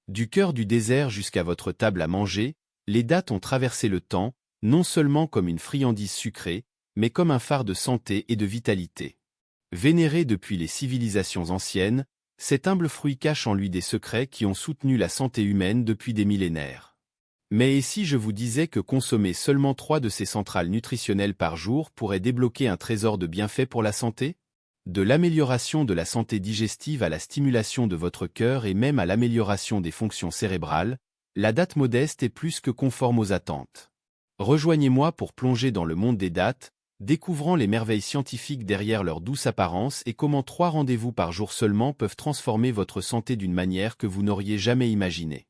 Du cœur du désert jusqu'à votre table à manger, les dattes ont traversé le temps, non seulement comme une friandise sucrée, mais comme un phare de santé et de vitalité. Vénéré depuis les civilisations anciennes, cet humble fruit cache en lui des secrets qui ont soutenu la santé humaine depuis des millénaires. Mais et si je vous disais que consommer seulement 3 de ces centrales nutritionnelles par jour pourrait débloquer un trésor de bienfaits pour la santé? De l'amélioration de la santé digestive à la stimulation de votre cœur et même à l'amélioration des fonctions cérébrales, la date modeste est plus que conforme aux attentes. Rejoignez-moi pour plonger dans le monde des dattes, découvrant les merveilles scientifiques derrière leur douce apparence et comment 3 rendez-vous par jour seulement peuvent transformer votre santé d'une manière que vous n'auriez jamais imaginée.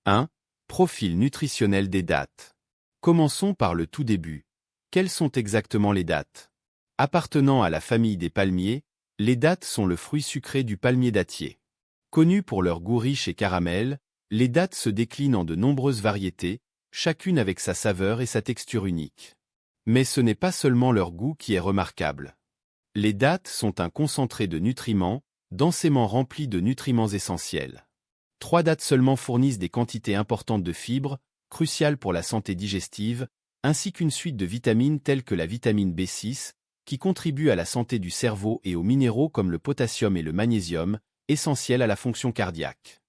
1. Profil nutritionnel des dattes. Commençons par le tout début. Quelles sont exactement les dattes? Appartenant à la famille des palmiers, les dattes sont le fruit sucré du palmier dattier. Connus pour leur goût riche et caramel, les dattes se déclinent en de nombreuses variétés, chacune avec sa saveur et sa texture unique. Mais ce n'est pas seulement leur goût qui est remarquable. Les dattes sont un concentré de nutriments, densément rempli de nutriments essentiels. 3 dattes seulement fournissent des quantités importantes de fibres, cruciales pour la santé digestive, ainsi qu'une suite de vitamines telles que la vitamine B6, qui contribue à la santé du cerveau et aux minéraux comme le potassium et le magnésium, essentiels à la fonction cardiaque.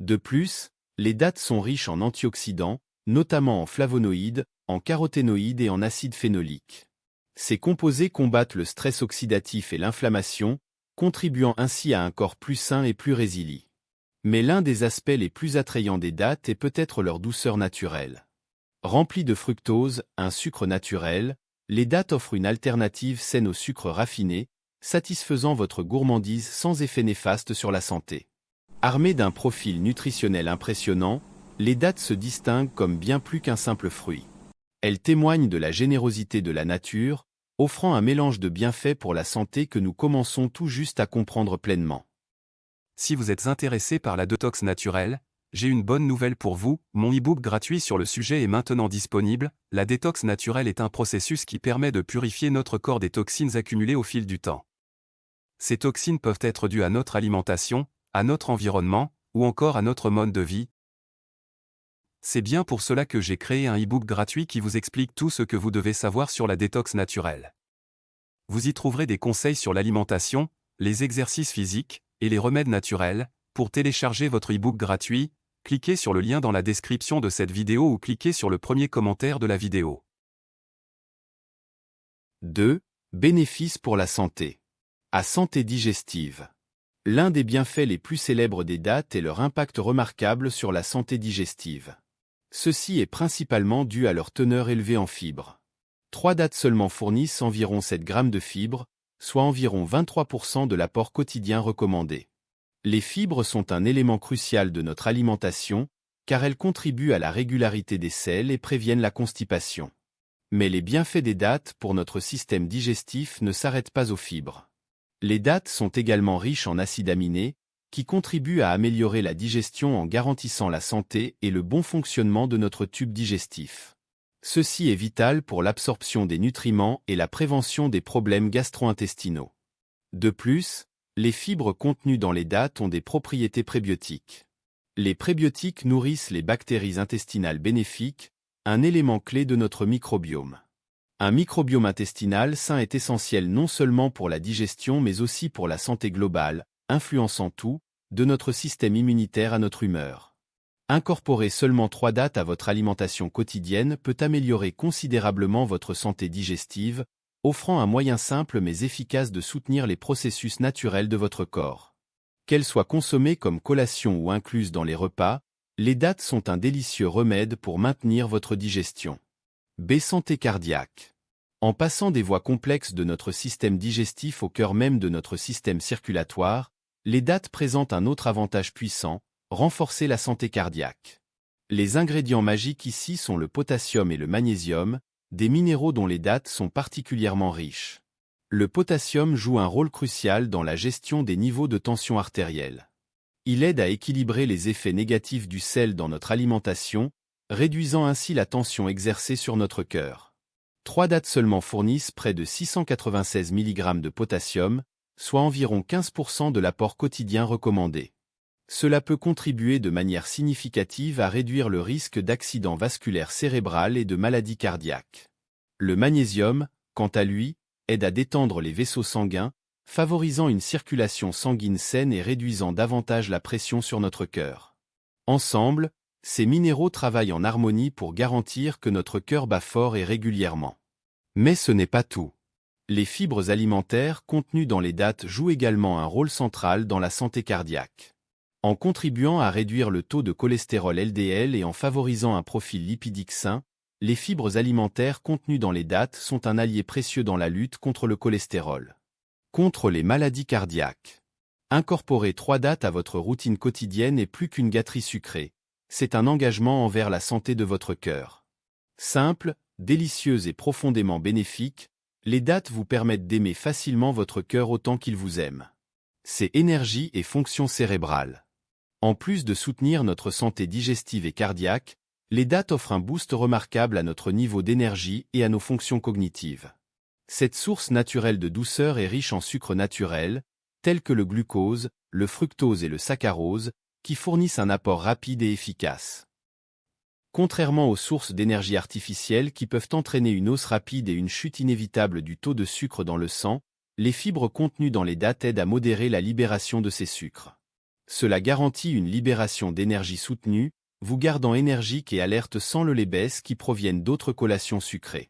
De plus, les dattes sont riches en antioxydants, notamment en flavonoïdes, en caroténoïdes et en acide phénolique. Ces composés combattent le stress oxydatif et l'inflammation, contribuant ainsi à un corps plus sain et plus résilient. Mais l'un des aspects les plus attrayants des dattes est peut-être leur douceur naturelle. Remplies de fructose, un sucre naturel, les dattes offrent une alternative saine au sucre raffiné, satisfaisant votre gourmandise sans effet néfaste sur la santé. Armées d'un profil nutritionnel impressionnant, les dattes se distinguent comme bien plus qu'un simple fruit. Elles témoignent de la générosité de la nature, offrant un mélange de bienfaits pour la santé que nous commençons tout juste à comprendre pleinement. Si vous êtes intéressé par la détox naturelle, j'ai une bonne nouvelle pour vous, mon e-book gratuit sur le sujet est maintenant disponible. La détox naturelle est un processus qui permet de purifier notre corps des toxines accumulées au fil du temps. Ces toxines peuvent être dues à notre alimentation, à notre environnement, ou encore à notre mode de vie. C'est bien pour cela que j'ai créé un e-book gratuit qui vous explique tout ce que vous devez savoir sur la détox naturelle. Vous y trouverez des conseils sur l'alimentation, les exercices physiques, et les remèdes naturels. Pour télécharger votre e-book gratuit, cliquez sur le lien dans la description de cette vidéo ou cliquez sur le premier commentaire de la vidéo. 2. Bénéfices pour la santé. À santé digestive. L'un des bienfaits les plus célèbres des dattes est leur impact remarquable sur la santé digestive. Ceci est principalement dû à leur teneur élevée en fibres. 3 dattes seulement fournissent environ 7 grammes de fibres, soit environ 23% de l'apport quotidien recommandé. Les fibres sont un élément crucial de notre alimentation, car elles contribuent à la régularité des selles et préviennent la constipation. Mais les bienfaits des dattes pour notre système digestif ne s'arrêtent pas aux fibres. Les dattes sont également riches en acides aminés, qui contribuent à améliorer la digestion en garantissant la santé et le bon fonctionnement de notre tube digestif. Ceci est vital pour l'absorption des nutriments et la prévention des problèmes gastro-intestinaux. De plus, les fibres contenues dans les dattes ont des propriétés prébiotiques. Les prébiotiques nourrissent les bactéries intestinales bénéfiques, un élément clé de notre microbiome. Un microbiome intestinal sain est essentiel non seulement pour la digestion mais aussi pour la santé globale, influençant tout, de notre système immunitaire à notre humeur. Incorporer seulement 3 dattes à votre alimentation quotidienne peut améliorer considérablement votre santé digestive, offrant un moyen simple mais efficace de soutenir les processus naturels de votre corps. Qu'elles soient consommées comme collation ou incluses dans les repas, les dattes sont un délicieux remède pour maintenir votre digestion. B. Santé cardiaque. En passant des voies complexes de notre système digestif au cœur même de notre système circulatoire, les dattes présentent un autre avantage puissant, renforcer la santé cardiaque. Les ingrédients magiques ici sont le potassium et le magnésium, des minéraux dont les dattes sont particulièrement riches. Le potassium joue un rôle crucial dans la gestion des niveaux de tension artérielle. Il aide à équilibrer les effets négatifs du sel dans notre alimentation, réduisant ainsi la tension exercée sur notre cœur. 3 dattes seulement fournissent près de 696 mg de potassium, soit environ 15% de l'apport quotidien recommandé. Cela peut contribuer de manière significative à réduire le risque d'accident vasculaire cérébral et de maladies cardiaques. Le magnésium, quant à lui, aide à détendre les vaisseaux sanguins, favorisant une circulation sanguine saine et réduisant davantage la pression sur notre cœur. Ensemble, ces minéraux travaillent en harmonie pour garantir que notre cœur bat fort et régulièrement. Mais ce n'est pas tout. Les fibres alimentaires contenues dans les dattes jouent également un rôle central dans la santé cardiaque. En contribuant à réduire le taux de cholestérol LDL et en favorisant un profil lipidique sain, les fibres alimentaires contenues dans les dattes sont un allié précieux dans la lutte contre le cholestérol. Contre les maladies cardiaques. Incorporer 3 dattes à votre routine quotidienne est plus qu'une gâterie sucrée. C'est un engagement envers la santé de votre cœur. Simple, délicieuse et profondément bénéfique, les dattes vous permettent d'aimer facilement votre cœur autant qu'il vous aime. C'est énergie et fonction cérébrale. En plus de soutenir notre santé digestive et cardiaque, les dattes offrent un boost remarquable à notre niveau d'énergie et à nos fonctions cognitives. Cette source naturelle de douceur est riche en sucres naturels, tels que le glucose, le fructose et le saccharose, qui fournissent un apport rapide et efficace. Contrairement aux sources d'énergie artificielles qui peuvent entraîner une hausse rapide et une chute inévitable du taux de sucre dans le sang, les fibres contenues dans les dattes aident à modérer la libération de ces sucres. Cela garantit une libération d'énergie soutenue, vous gardant énergique et alerte sans le lait baisse qui proviennent d'autres collations sucrées.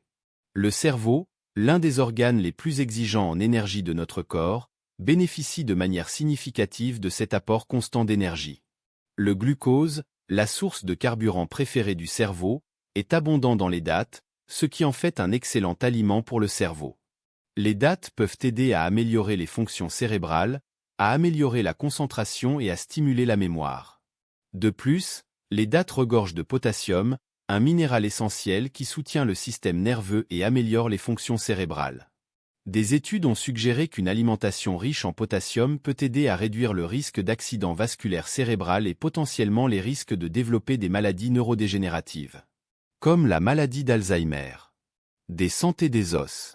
Le cerveau, l'un des organes les plus exigeants en énergie de notre corps, bénéficie de manière significative de cet apport constant d'énergie. Le glucose, la source de carburant préférée du cerveau, est abondant dans les dattes, ce qui en fait un excellent aliment pour le cerveau. Les dattes peuvent aider à améliorer les fonctions cérébrales, à améliorer la concentration et à stimuler la mémoire. De plus, les dattes regorgent de potassium, un minéral essentiel qui soutient le système nerveux et améliore les fonctions cérébrales. Des études ont suggéré qu'une alimentation riche en potassium peut aider à réduire le risque d'accident vasculaire cérébral et potentiellement les risques de développer des maladies neurodégénératives, comme la maladie d'Alzheimer. Des santé des os.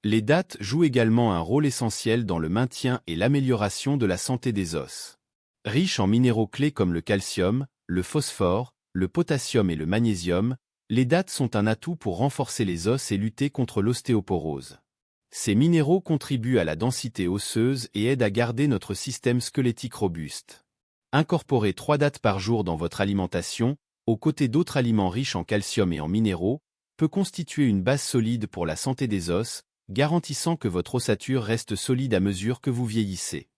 Les dattes jouent également un rôle essentiel dans le maintien et l'amélioration de la santé des os. Riches en minéraux clés comme le calcium, le phosphore, le potassium et le magnésium, les dattes sont un atout pour renforcer les os et lutter contre l'ostéoporose. Ces minéraux contribuent à la densité osseuse et aident à garder notre système squelettique robuste. Incorporez 3 dattes par jour dans votre alimentation, aux côtés d'autres aliments riches en calcium et en minéraux, peut constituer une base solide pour la santé des os, garantissant que votre ossature reste solide à mesure que vous vieillissez.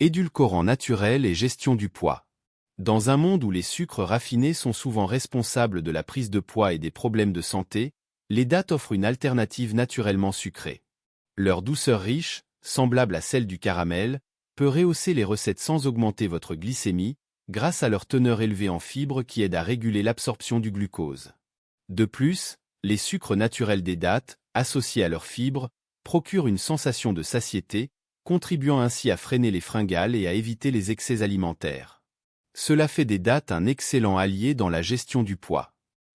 Édulcorant naturel et gestion du poids. Dans un monde où les sucres raffinés sont souvent responsables de la prise de poids et des problèmes de santé, les dattes offrent une alternative naturellement sucrée. Leur douceur riche, semblable à celle du caramel, peut rehausser les recettes sans augmenter votre glycémie, grâce à leur teneur élevée en fibres qui aide à réguler l'absorption du glucose. De plus, les sucres naturels des dattes, associés à leurs fibres, procurent une sensation de satiété, contribuant ainsi à freiner les fringales et à éviter les excès alimentaires. Cela fait des dattes un excellent allié dans la gestion du poids.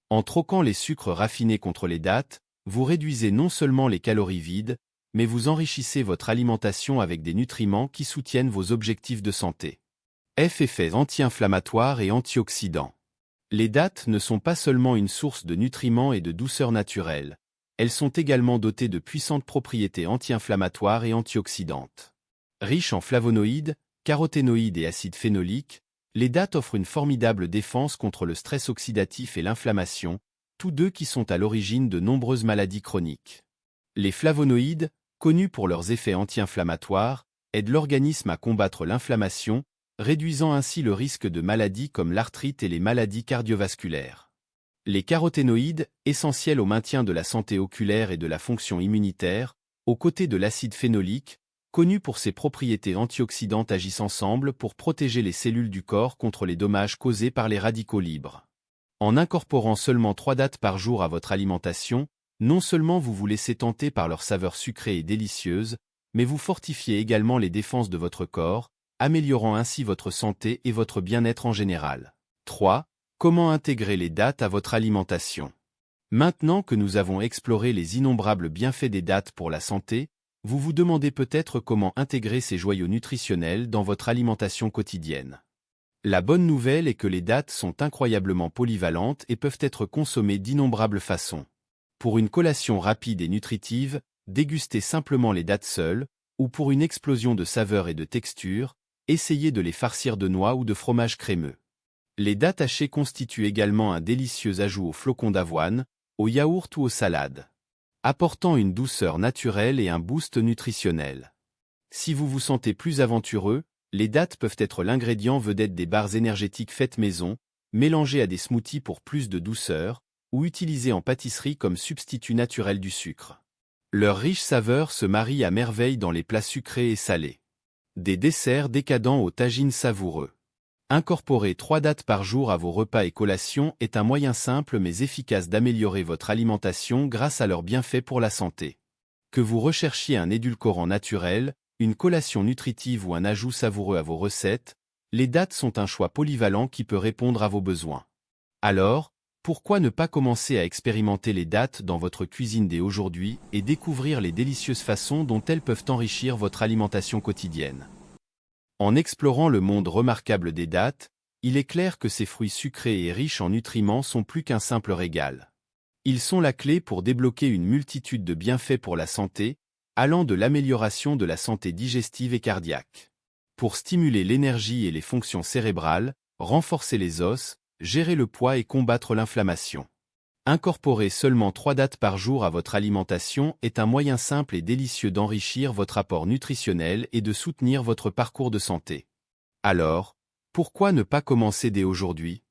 En troquant les sucres raffinés contre les dattes, vous réduisez non seulement les calories vides, mais vous enrichissez votre alimentation avec des nutriments qui soutiennent vos objectifs de santé. Effets anti-inflammatoires et antioxydants. Les dattes ne sont pas seulement une source de nutriments et de douceur naturelle, elles sont également dotées de puissantes propriétés anti-inflammatoires et antioxydantes. Riches en flavonoïdes, caroténoïdes et acides phénoliques, les dattes offrent une formidable défense contre le stress oxydatif et l'inflammation, tous deux qui sont à l'origine de nombreuses maladies chroniques. Les flavonoïdes, connus pour leurs effets anti-inflammatoires, aident l'organisme à combattre l'inflammation, réduisant ainsi le risque de maladies comme l'arthrite et les maladies cardiovasculaires. Les caroténoïdes, essentiels au maintien de la santé oculaire et de la fonction immunitaire, aux côtés de l'acide phénolique, connu pour ses propriétés antioxydantes agissent ensemble pour protéger les cellules du corps contre les dommages causés par les radicaux libres. En incorporant seulement 3 dattes par jour à votre alimentation, non seulement vous vous laissez tenter par leur saveur sucrée et délicieuse, mais vous fortifiez également les défenses de votre corps, améliorant ainsi votre santé et votre bien-être en général. 3. Comment intégrer les dattes à votre alimentation? Maintenant que nous avons exploré les innombrables bienfaits des dattes pour la santé, vous vous demandez peut-être comment intégrer ces joyaux nutritionnels dans votre alimentation quotidienne. La bonne nouvelle est que les dattes sont incroyablement polyvalentes et peuvent être consommées d'innombrables façons. Pour une collation rapide et nutritive, dégustez simplement les dattes seules, ou pour une explosion de saveurs et de textures, essayez de les farcir de noix ou de fromage crémeux. Les dattes hachées constituent également un délicieux ajout aux flocons d'avoine, aux yaourts ou aux salades, apportant une douceur naturelle et un boost nutritionnel. Si vous vous sentez plus aventureux, les dattes peuvent être l'ingrédient vedette des barres énergétiques faites maison, mélangées à des smoothies pour plus de douceur, ou utilisées en pâtisserie comme substitut naturel du sucre. Leur riche saveur se marie à merveille dans les plats sucrés et salés. Des desserts décadents aux tagines savoureux. Incorporer 3 dattes par jour à vos repas et collations est un moyen simple mais efficace d'améliorer votre alimentation grâce à leurs bienfaits pour la santé. Que vous recherchiez un édulcorant naturel, une collation nutritive ou un ajout savoureux à vos recettes, les dattes sont un choix polyvalent qui peut répondre à vos besoins. Alors, pourquoi ne pas commencer à expérimenter les dattes dans votre cuisine dès aujourd'hui et découvrir les délicieuses façons dont elles peuvent enrichir votre alimentation quotidienne? En explorant le monde remarquable des dattes, il est clair que ces fruits sucrés et riches en nutriments sont plus qu'un simple régal. Ils sont la clé pour débloquer une multitude de bienfaits pour la santé, allant de l'amélioration de la santé digestive et cardiaque. Pour stimuler l'énergie et les fonctions cérébrales, renforcer les os, gérer le poids et combattre l'inflammation. Incorporer seulement 3 dattes par jour à votre alimentation est un moyen simple et délicieux d'enrichir votre apport nutritionnel et de soutenir votre parcours de santé. Alors, pourquoi ne pas commencer dès aujourd'hui?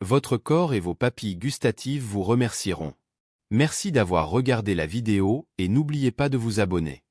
Votre corps et vos papilles gustatives vous remercieront. Merci d'avoir regardé la vidéo et n'oubliez pas de vous abonner.